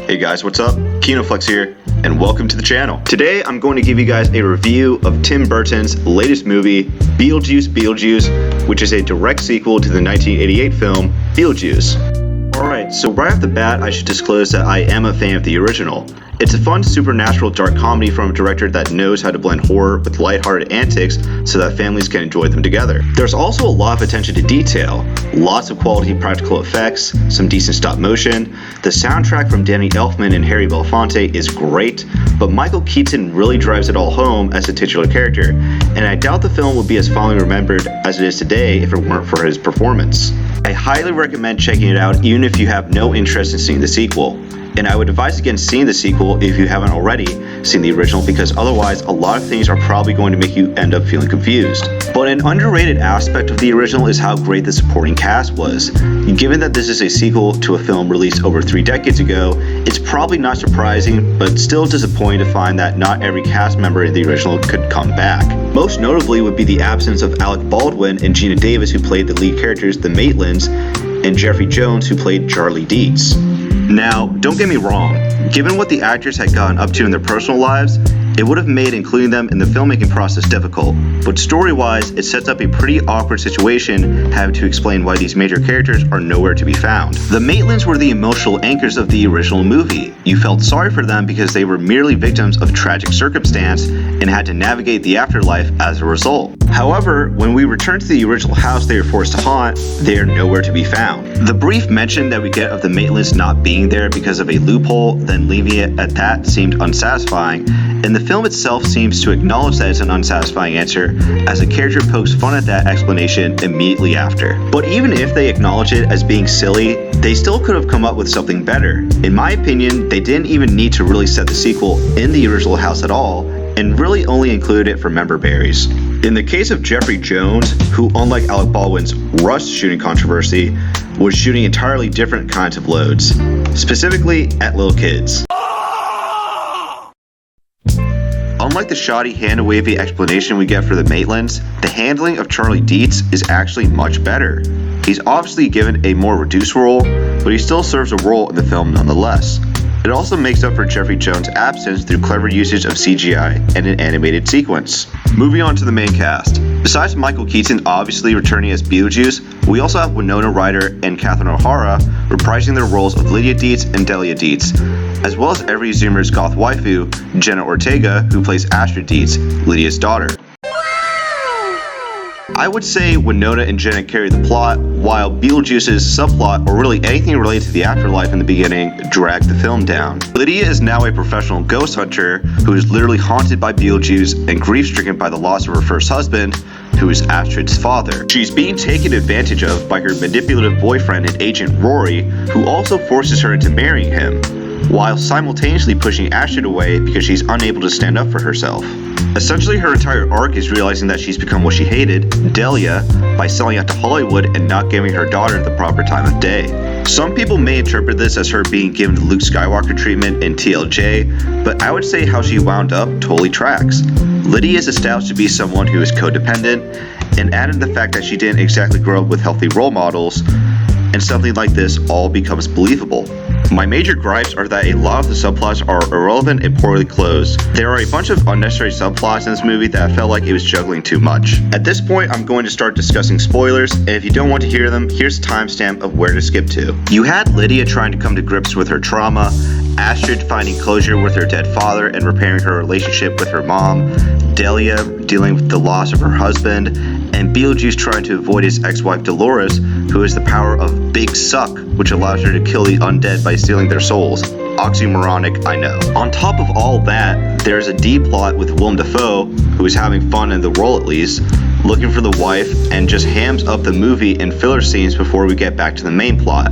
Hey guys, what's up? KinoFlex here, and welcome to the channel. Today I'm going to give you guys a review of Tim Burton's latest movie, Beetlejuice, which is a direct sequel to the 1988 film, Beetlejuice. Alright, so right off the bat I should disclose that I am a fan of the original. It's a fun supernatural dark comedy from a director that knows how to blend horror with lighthearted antics so that families can enjoy them together. There's also a lot of attention to detail, lots of quality practical effects, some decent stop motion. The soundtrack from Danny Elfman and Harry Belafonte is great, but Michael Keaton really drives it all home as the titular character, and I doubt the film would be as fondly remembered as it is today if it weren't for his performance. I highly recommend checking it out even if you have no interest in seeing the sequel. And I would advise against seeing the sequel if you haven't already seen the original, because otherwise a lot of things are probably going to make you end up feeling confused. But an underrated aspect of the original is how great the supporting cast was. Given that this is a sequel to a film released over 3 decades ago, it's probably not surprising, but still disappointing to find that not every cast member in the original could come back. Most notably would be the absence of Alec Baldwin and Gina Davis, who played the lead characters, the Maitlands, and Jeffrey Jones, who played Charlie Dietz. Now, don't get me wrong, given what the actors had gotten up to in their personal lives, it would have made including them in the filmmaking process difficult, but story-wise, it sets up a pretty awkward situation having to explain why these major characters are nowhere to be found. The Maitlands were the emotional anchors of the original movie. You felt sorry for them because they were merely victims of tragic circumstance and had to navigate the afterlife as a result. However, when we return to the original house they are forced to haunt, they are nowhere to be found. The brief mention that we get of the Maitlands not being there because of a loophole, then leaving it at that, seemed unsatisfying, and the film itself seems to acknowledge that it's an unsatisfying answer, as the character pokes fun at that explanation immediately after. But even if they acknowledge it as being silly, they still could have come up with something better. In my opinion, they didn't even need to really set the sequel in the original house at all, and really only included it for member berries. In the case of Jeffrey Jones, who unlike Alec Baldwin's rushed shooting controversy, was shooting entirely different kinds of loads, specifically at little kids. Unlike the shoddy hand-wavy explanation we get for the Maitlands, the handling of Charlie Dietz is actually much better. He's obviously given a more reduced role, but he still serves a role in the film nonetheless. It also makes up for Jeffrey Jones' absence through clever usage of CGI and an animated sequence. Moving on to the main cast. Besides Michael Keaton obviously returning as Beetlejuice, we also have Winona Ryder and Catherine O'Hara reprising their roles of Lydia Dietz and Delia Dietz, as well as every Zoomer's goth waifu, Jenna Ortega, who plays Astrid Dietz, Lydia's daughter. I would say Winona and Jenna carry the plot, while Beetlejuice's subplot, or really anything related to the afterlife in the beginning, dragged the film down. Lydia is now a professional ghost hunter who is literally haunted by Beetlejuice and grief-stricken by the loss of her first husband, who is Astrid's father. She's being taken advantage of by her manipulative boyfriend and agent Rory, who also forces her into marrying him, while simultaneously pushing Astrid away because she's unable to stand up for herself. Essentially, her entire arc is realizing that she's become what she hated, Delia, by selling out to Hollywood and not giving her daughter the proper time of day. Some people may interpret this as her being given the Luke Skywalker treatment in TLJ, but I would say how she wound up totally tracks. Lydia is established to be someone who is codependent, and added the fact that she didn't exactly grow up with healthy role models, and something like this all becomes believable. My major gripes are that a lot of the subplots are irrelevant and poorly closed. There are a bunch of unnecessary subplots in this movie that I felt like it was juggling too much. At this point, I'm going to start discussing spoilers, and if you don't want to hear them, here's a timestamp of where to skip to. You had Lydia trying to come to grips with her trauma, Astrid finding closure with her dead father and repairing her relationship with her mom, Delia dealing with the loss of her husband, and Beetlejuice trying to avoid his ex-wife Dolores, who has the power of Big Suck, which allows her to kill the undead by stealing their souls. Oxymoronic, I know. On top of all that, there's a D plot with Willem Dafoe, who is having fun in the role at least, looking for the wife, and just hams up the movie in filler scenes before we get back to the main plot.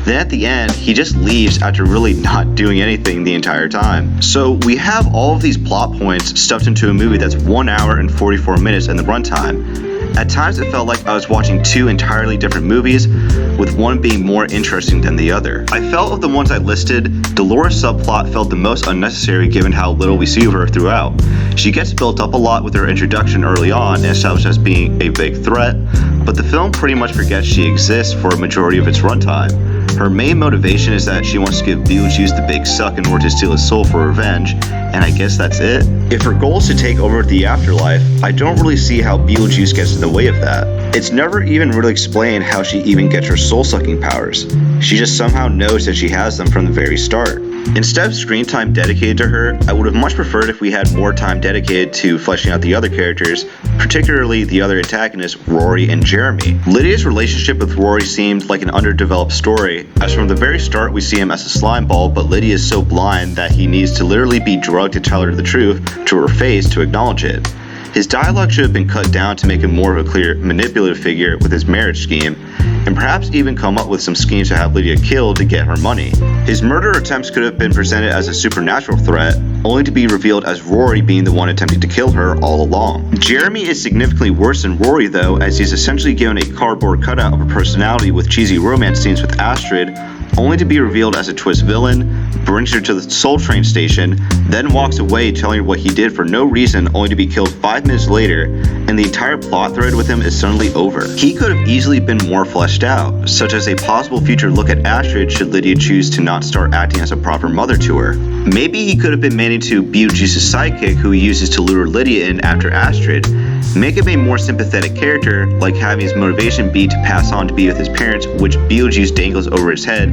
Then at the end, he just leaves after really not doing anything the entire time. So we have all of these plot points stuffed into a movie that's 1 hour and 44 minutes in the runtime. At times it felt like I was watching 2 entirely different movies, with one being more interesting than the other. I felt of the ones I listed, Dolores' subplot felt the most unnecessary given how little we see of her throughout. She gets built up a lot with her introduction early on and established as being a big threat, but the film pretty much forgets she exists for a majority of its runtime. Her main motivation is that she wants to give Beetlejuice the big suck in order to steal his soul for revenge, and I guess that's it. If her goal is to take over the afterlife, I don't really see how Beetlejuice gets in the way of that. It's never even really explained how she even gets her soul-sucking powers. She just somehow knows that she has them from the very start. Instead of screen time dedicated to her, I would have much preferred if we had more time dedicated to fleshing out the other characters, particularly the other antagonists, Rory and Jeremy. Lydia's relationship with Rory seemed like an underdeveloped story, as from the very start we see him as a slime ball, but Lydia is so blind that he needs to literally be drugged to tell her the truth to her face to acknowledge it. His dialogue should have been cut down to make him more of a clear, manipulative figure with his marriage scheme, and perhaps even come up with some schemes to have Lydia killed to get her money. His murder attempts could have been presented as a supernatural threat, only to be revealed as Rory being the one attempting to kill her all along. Jeremy is significantly worse than Rory though, as he's essentially given a cardboard cutout of a personality with cheesy romance scenes with Astrid, only to be revealed as a twist villain, brings her to the Soul Train station, then walks away telling her what he did for no reason, only to be killed 5 minutes later, and the entire plot thread with him is suddenly over. He could have easily been more fleshed out, such as a possible future look at Astrid should Lydia choose to not start acting as a proper mother to her. Maybe he could have been made into Beetlejuice's sidekick who he uses to lure Lydia in after Astrid. Make him a more sympathetic character, like having his motivation be to pass on to be with his parents, which Beetlejuice dangles over his head,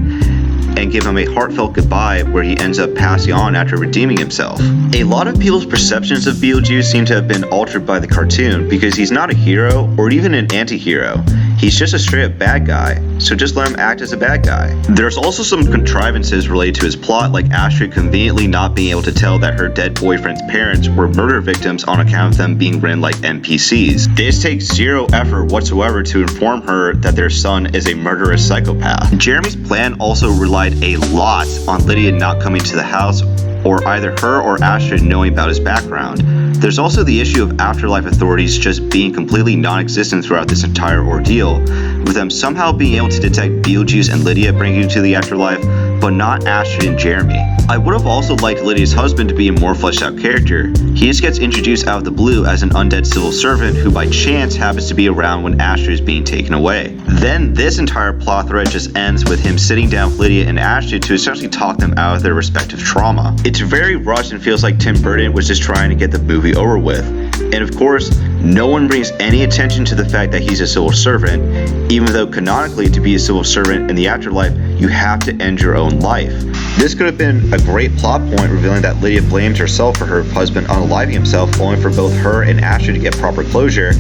and give him a heartfelt goodbye where he ends up passing on after redeeming himself. A lot of people's perceptions of Beetlejuice seem to have been altered by the cartoon because he's not a hero or even an anti-hero. He's just a straight up bad guy, so just let him act as a bad guy. There's also some contrivances related to his plot, like Astrid conveniently not being able to tell that her dead boyfriend's parents were murder victims on account of them being written like NPCs. This takes zero effort whatsoever to inform her that their son is a murderous psychopath. Jeremy's plan also relied a lot on Lydia not coming to the house, or either her or Astrid knowing about his background. There's also the issue of Afterlife authorities just being completely non-existent throughout this entire ordeal, with them somehow being able to detect Beetlejuice and Lydia bringing you to the afterlife, but not Astrid and Jeremy. I would have also liked Lydia's husband to be a more fleshed out character. He just gets introduced out of the blue as an undead civil servant who by chance happens to be around when Astrid is being taken away. Then this entire plot thread just ends with him sitting down with Lydia and Astrid to essentially talk them out of their respective trauma. It's very rushed and feels like Tim Burton was just trying to get the movie over with. And of course, no one brings any attention to the fact that he's a civil servant, even though canonically to be a civil servant in the afterlife, you have to end your own life. This could have been a great plot point, revealing that Lydia blamed herself for her husband unaliving himself, only for both her and Astrid to get proper closure,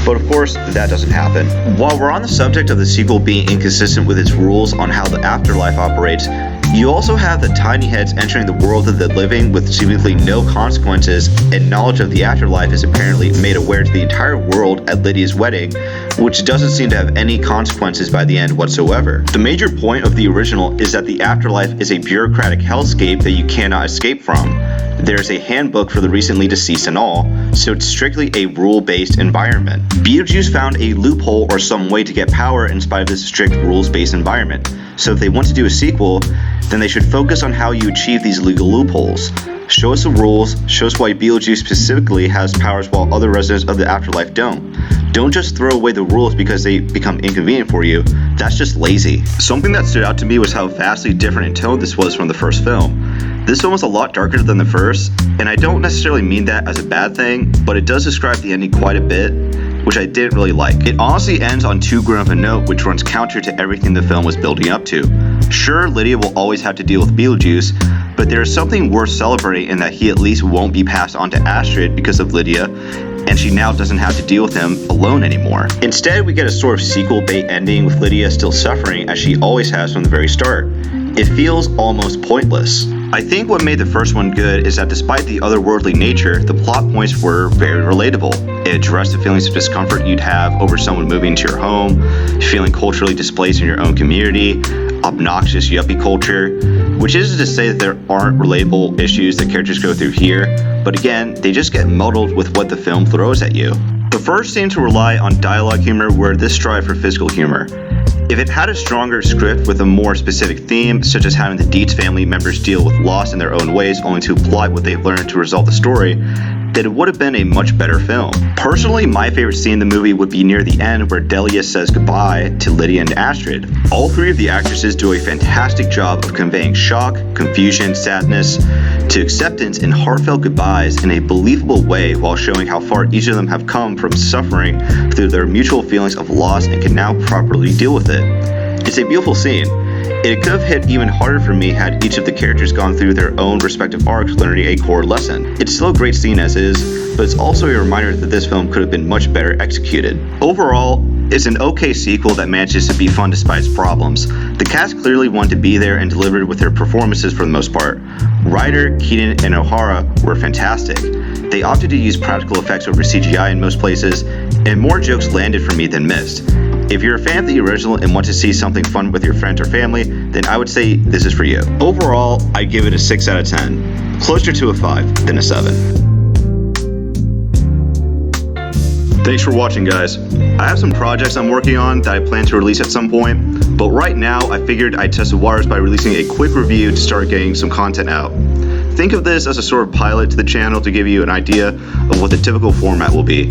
but of course, that doesn't happen. While we're on the subject of the sequel being inconsistent with its rules on how the afterlife operates, you also have the tiny heads entering the world of the living with seemingly no consequences, and knowledge of the afterlife is apparently made aware to the entire world at Lydia's wedding, which doesn't seem to have any consequences by the end whatsoever. The major point of the original is that the afterlife is a bureaucratic hellscape that you cannot escape from. There's a handbook for the recently deceased and all, so it's strictly a rule-based environment. Beetlejuice found a loophole or some way to get power in spite of this strict rules-based environment. So if they want to do a sequel, then they should focus on how you achieve these legal loopholes. Show us the rules, show us why Beetlejuice specifically has powers while other residents of the afterlife don't. Don't just throw away the rules because they become inconvenient for you. That's just lazy. Something that stood out to me was how vastly different in tone this was from the first film. This film was a lot darker than the first, and I don't necessarily mean that as a bad thing, but it does describe the ending quite a bit, which I didn't really like. It honestly ends on too grim of a note, which runs counter to everything the film was building up to. Sure, Lydia will always have to deal with Beetlejuice, but there is something worth celebrating in that he at least won't be passed on to Astrid because of Lydia, and she now doesn't have to deal with him alone anymore. Instead, we get a sort of sequel bait ending with Lydia still suffering as she always has from the very start. It feels almost pointless. I think what made the first one good is that despite the otherworldly nature, the plot points were very relatable. It addressed the feelings of discomfort you'd have over someone moving to your home, feeling culturally displaced in your own community, obnoxious yuppie culture, which isn't to say that there aren't relatable issues that characters go through here, but again, they just get muddled with what the film throws at you. The first seemed to rely on dialogue humor where this strived for physical humor. If it had a stronger script with a more specific theme, such as having the Dietz family members deal with loss in their own ways only to apply what they've learned to resolve the story, then it would have been a much better film. Personally, my favorite scene in the movie would be near the end where Delia says goodbye to Lydia and Astrid. All three of the actresses do a fantastic job of conveying shock, confusion, sadness, to acceptance and heartfelt goodbyes in a believable way while showing how far each of them have come from suffering through their mutual feelings of loss and can now properly deal with it. It's a beautiful scene. It could have hit even harder for me had each of the characters gone through their own respective arcs learning a core lesson. It's still a great scene as is, but it's also a reminder that this film could have been much better executed. Overall, it's an okay sequel that manages to be fun despite its problems. The cast clearly wanted to be there and delivered with their performances for the most part. Ryder, Keaton, and O'Hara were fantastic. They opted to use practical effects over CGI in most places, and more jokes landed for me than missed. If you're a fan of the original and want to see something fun with your friends or family, then I would say this is for you. Overall, I give it a 6 out of 10. Closer to a 5 than a 7. Thanks for watching, guys. I have some projects I'm working on that I plan to release at some point, but right now I figured I'd test the waters by releasing a quick review to start getting some content out. Think of this as a sort of pilot to the channel to give you an idea of what the typical format will be.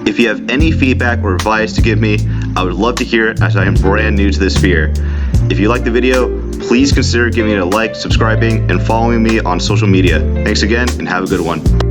If you have any feedback or advice to give me, I would love to hear it as I am brand new to this sphere. If you like the video, please consider giving it a like, subscribing, and following me on social media. Thanks again, and have a good one.